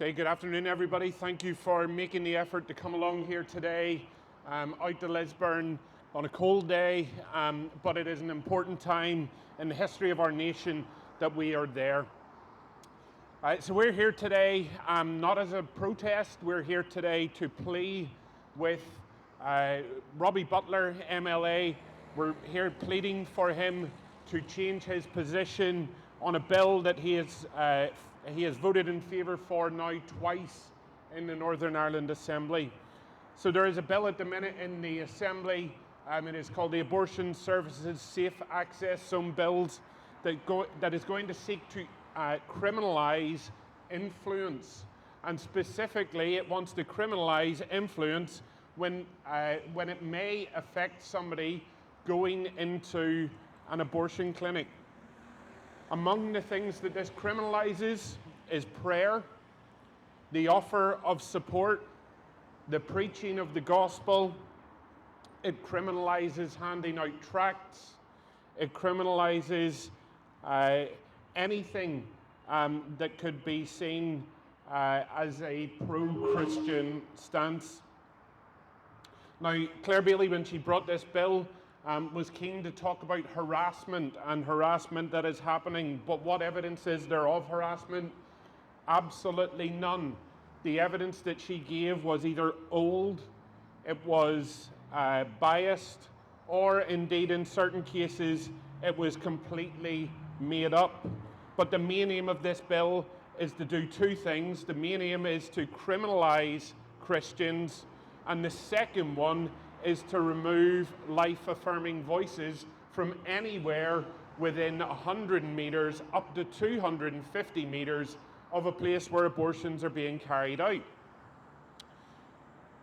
Okay, good afternoon, everybody. Thank you for making the effort to come along here today, out to Lisburn on a cold day, but it is an important time in the history of our nation that we are there. So we're here today not as a protest, we're here today to plea with Robbie Butler, MLA. We're here pleading for him to change his position on a bill that he has voted in favour for now twice in the Northern Ireland Assembly. So there is a bill at the minute in the Assembly, it is called the Abortion Services Safe Access Zone Bills, that is going to seek to criminalise influence. And specifically, it wants to criminalise influence when it may affect somebody going into an abortion clinic. Among the things that this criminalises is prayer, the offer of support, the preaching of the gospel. It criminalises handing out tracts. It criminalises anything that could be seen as a pro-Christian stance. Now, Claire Bailey, when she brought this bill, was keen to talk about harassment and harassment that is happening, but what evidence is there of harassment? Absolutely none. The evidence that she gave was either old, it was biased, or indeed in certain cases it was completely made up. But the main aim of this bill is to do two things. The main aim is to criminalise Christians, and the second one is to remove life-affirming voices from anywhere within 100 metres up to 250 metres of a place where abortions are being carried out.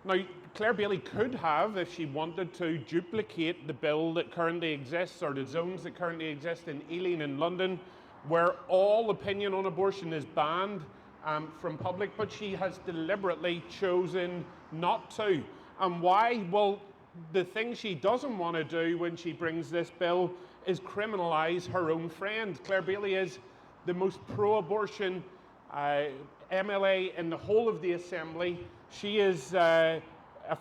Now, Claire Bailey could have, if she wanted to, duplicate the bill that currently exists, or the zones that currently exist in Ealing and London, where all opinion on abortion is banned from public, but she has deliberately chosen not to. And why? Well, the thing she doesn't want to do when she brings this bill is criminalise her own friend. Claire Bailey is the most pro-abortion MLA in the whole of the Assembly. She is a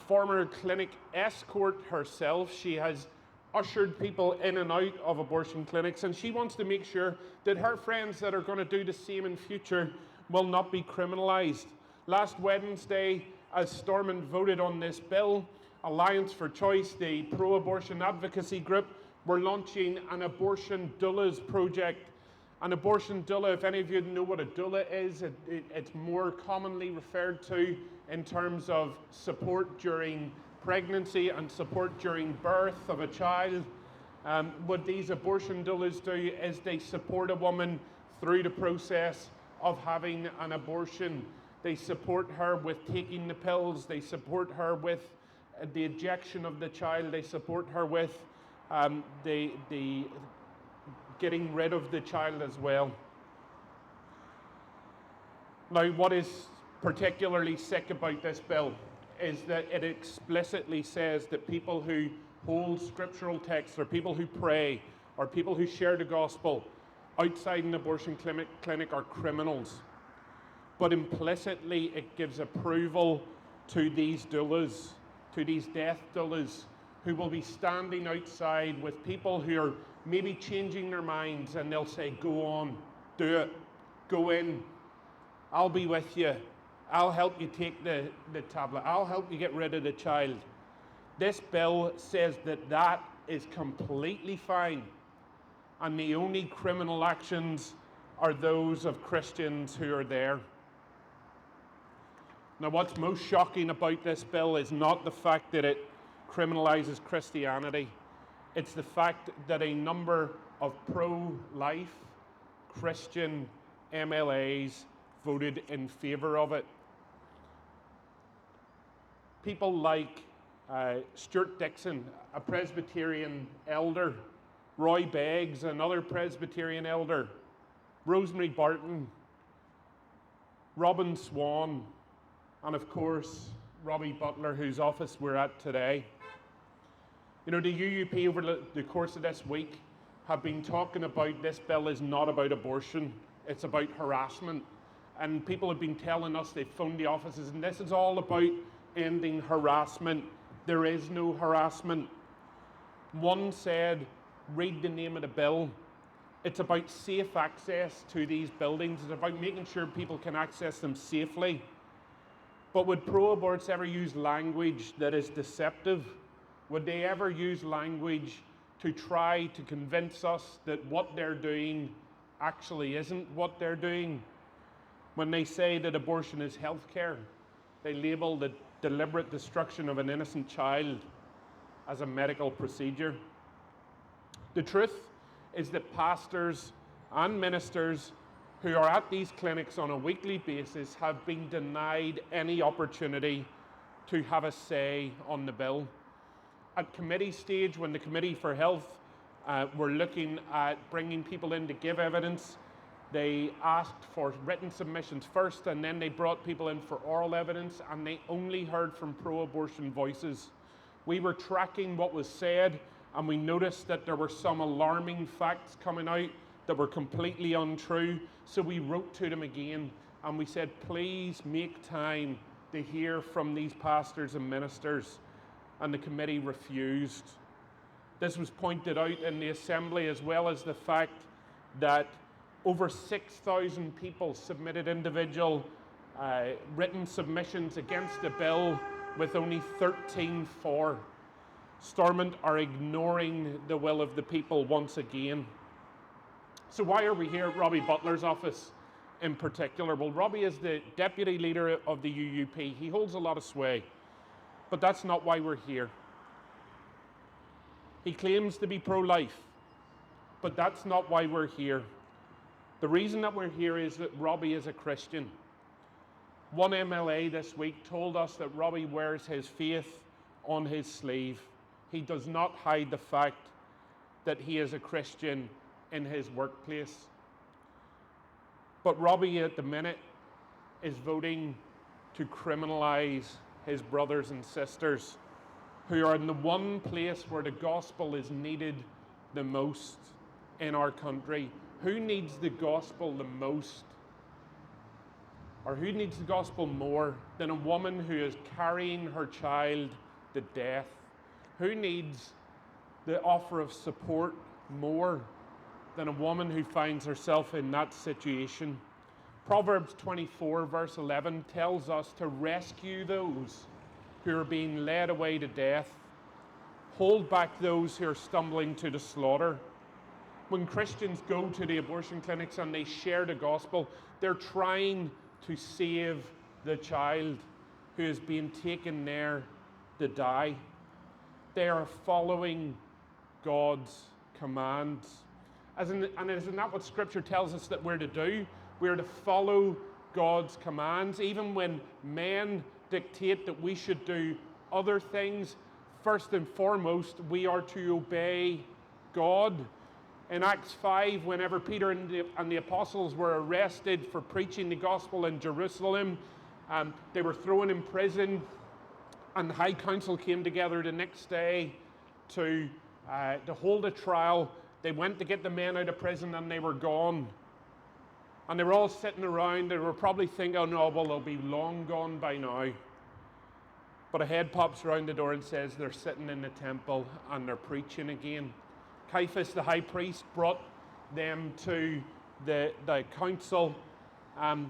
former clinic escort herself. She has ushered people in and out of abortion clinics, and she wants to make sure that her friends that are going to do the same in future will not be criminalised. Last Wednesday, as Stormont voted on this bill, Alliance for Choice, the pro-abortion advocacy group, were launching an abortion doulas project. An abortion doula, if any of you know what a doula is, it's more commonly referred to in terms of support during pregnancy and support during birth of a child. What these abortion doulas do is they support a woman through the process of having an abortion. They support her with taking the pills. They support her with the ejection of the child. They support her with the getting rid of the child as well. Now, what is particularly sick about this bill is that it explicitly says that people who hold scriptural texts, or people who pray, or people who share the gospel outside an abortion clinic are criminals. But implicitly it gives approval to these doulas, to these death doulas, who will be standing outside with people who are maybe changing their minds, and they'll say, go on, do it, go in, I'll be with you, I'll help you take the tablet, I'll help you get rid of the child. This bill says that that is completely fine, and the only criminal actions are those of Christians who are there. Now, what's most shocking about this bill is not the fact that it criminalises Christianity. It's the fact that a number of pro-life Christian MLAs voted in favour of it. People like Stuart Dixon, a Presbyterian elder, Roy Beggs, another Presbyterian elder, Rosemary Barton, Robin Swan, and of course, Robbie Butler, whose office we're at today. You know, the UUP over the course of this week have been talking about this bill is not about abortion, it's about harassment. and people have been telling us they've phoned the offices, and this is all about ending harassment. There is no harassment. One said, read the name of the bill. It's about safe access to these buildings. It's about making sure people can access them safely. But would pro-aborts ever use language that is deceptive? Would they ever use language to try to convince us that what they're doing actually isn't what they're doing? When they say that abortion is healthcare, they label the deliberate destruction of an innocent child as a medical procedure. The truth is that pastors and ministers who are at these clinics on a weekly basis have been denied any opportunity to have a say on the bill. At committee stage, when the Committee for Health were looking at bringing people in to give evidence, they asked for written submissions first, and then they brought people in for oral evidence, and they only heard from pro-abortion voices. We were tracking what was said, and we noticed that there were some alarming facts coming out that were completely untrue. So we wrote to them again, and we said, please make time to hear from these pastors and ministers. And the committee refused. This was pointed out in the Assembly, as well as the fact that over 6,000 people submitted individual written submissions against the bill, with only 13 for. Stormont are ignoring the will of the people once again. So why are we here at Robbie Butler's office in particular? Well, Robbie is the deputy leader of the UUP. He holds a lot of sway, but that's not why we're here. He claims to be pro-life, but that's not why we're here. The reason that we're here is that Robbie is a Christian. One MLA this week told us that Robbie wears his faith on his sleeve. He does not hide the fact that he is a Christian in his workplace. But Robbie at the minute is voting to criminalize his brothers and sisters who are in the one place where the gospel is needed the most in our country. Who needs the gospel the most? Or who needs the gospel more than a woman who is carrying her child to death? Who needs the offer of support more than a woman who finds herself in that situation? Proverbs 24 verse 11 tells us to rescue those who are being led away to death, hold back those who are stumbling to the slaughter. When Christians go to the abortion clinics and they share the gospel, they're trying to save the child who is being taken there to die. They are following God's commands. And isn't that what Scripture tells us that we're to do? We're to follow God's commands. Even when men dictate that we should do other things, first and foremost, we are to obey God. In Acts 5, whenever Peter and the apostles were arrested for preaching the gospel in Jerusalem, they were thrown in prison, and the High Council came together the next day to hold a trial. They went to get the men out of prison, and they were gone. And they were all sitting around. They were probably thinking, oh no, well, they'll be long gone by now. But a head pops around the door and says they're sitting in the temple and they're preaching again. Caiaphas, the high priest, brought them to the council, and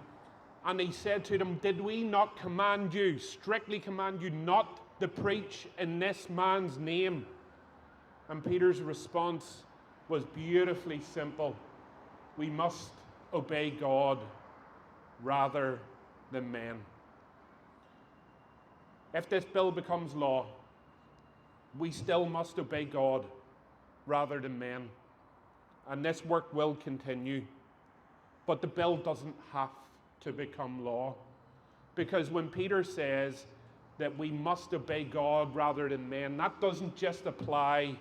he said to them, did we not command you, strictly command you, not to preach in this man's name? And Peter's response was beautifully simple. We must obey God rather than men. If this bill becomes law, we still must obey God rather than men. And this work will continue. But the bill doesn't have to become law. Because when Peter says that we must obey God rather than men, that doesn't just apply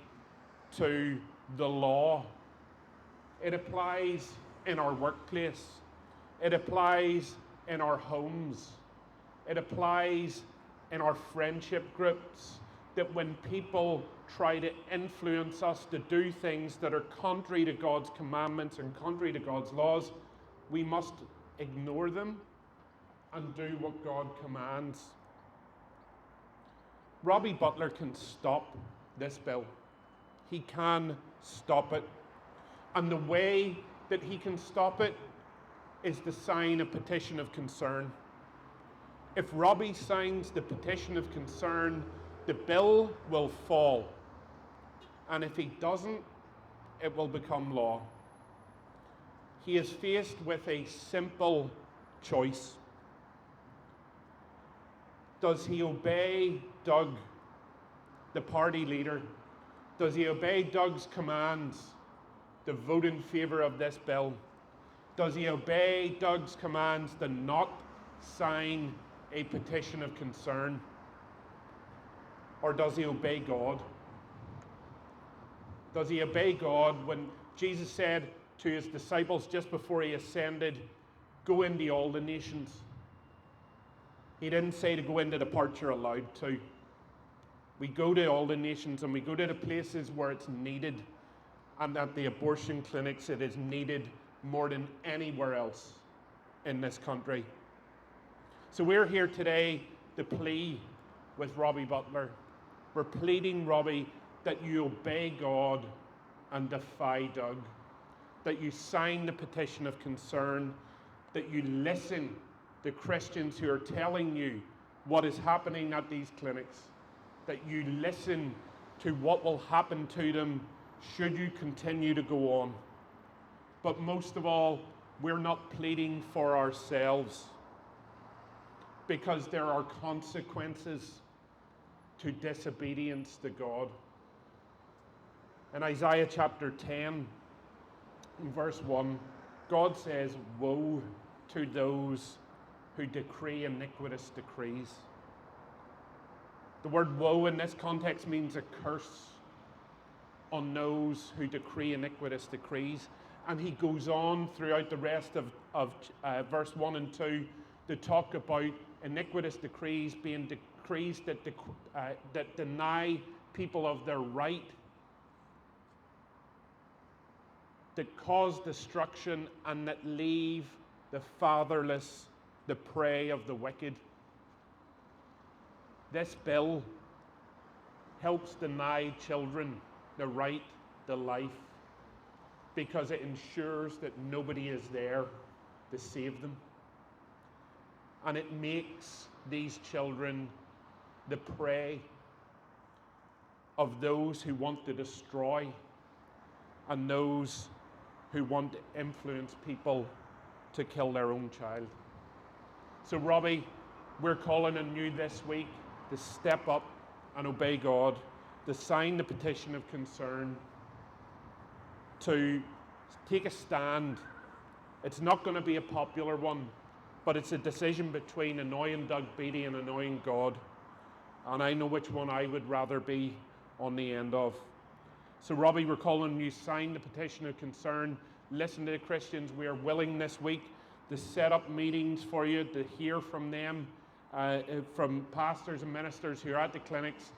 to the law. It applies in our workplace. It applies in our homes. It applies in our friendship groups. That when people try to influence us to do things that are contrary to God's commandments and contrary to God's laws, we must ignore them and do what God commands. Robbie Butler can stop this bill. He can stop it. And the way that he can stop it is to sign a petition of concern. If Robbie signs the petition of concern, the bill will fall. And if he doesn't, it will become law. He is faced with a simple choice. Does he obey Doug, the party leader? Does he obey Doug's commands to vote in favour of this bill? Does he obey Doug's commands to not sign a petition of concern? Or does he obey God? Does he obey God when Jesus said to his disciples just before he ascended, go into all the nations? He didn't say to go into the part you're allowed to. We go to all the nations and we go to the places where it's needed, and at the abortion clinics it is needed more than anywhere else in this country. So we're here today to plead with Robbie Butler. We're pleading, Robbie, that you obey God and defy Doug, that you sign the petition of concern, that you listen to Christians who are telling you what is happening at these clinics, that you listen to what will happen to them should you continue to go on. But most of all, we're not pleading for ourselves, because there are consequences to disobedience to God. In Isaiah chapter 10, in verse 1, God says, woe to those who decree iniquitous decrees. The word woe in this context means a curse on those who decree iniquitous decrees. And he goes on throughout the rest of verse 1 and 2 to talk about iniquitous decrees being decrees that deny people of their right, that cause destruction, and that leave the fatherless the prey of the wicked. This bill helps deny children the right to life because it ensures that nobody is there to save them. And it makes these children the prey of those who want to destroy and those who want to influence people to kill their own child. So Robbie, we're calling on you this week to step up and obey God, to sign the petition of concern, to take a stand. It's not going to be a popular one, but it's a decision between annoying Doug Beattie and annoying God. And I know which one I would rather be on the end of. So Robbie, we're calling on you, sign the petition of concern. Listen to the Christians. We are willing this week to set up meetings for you, to hear from them, from pastors and ministers who are at the clinics,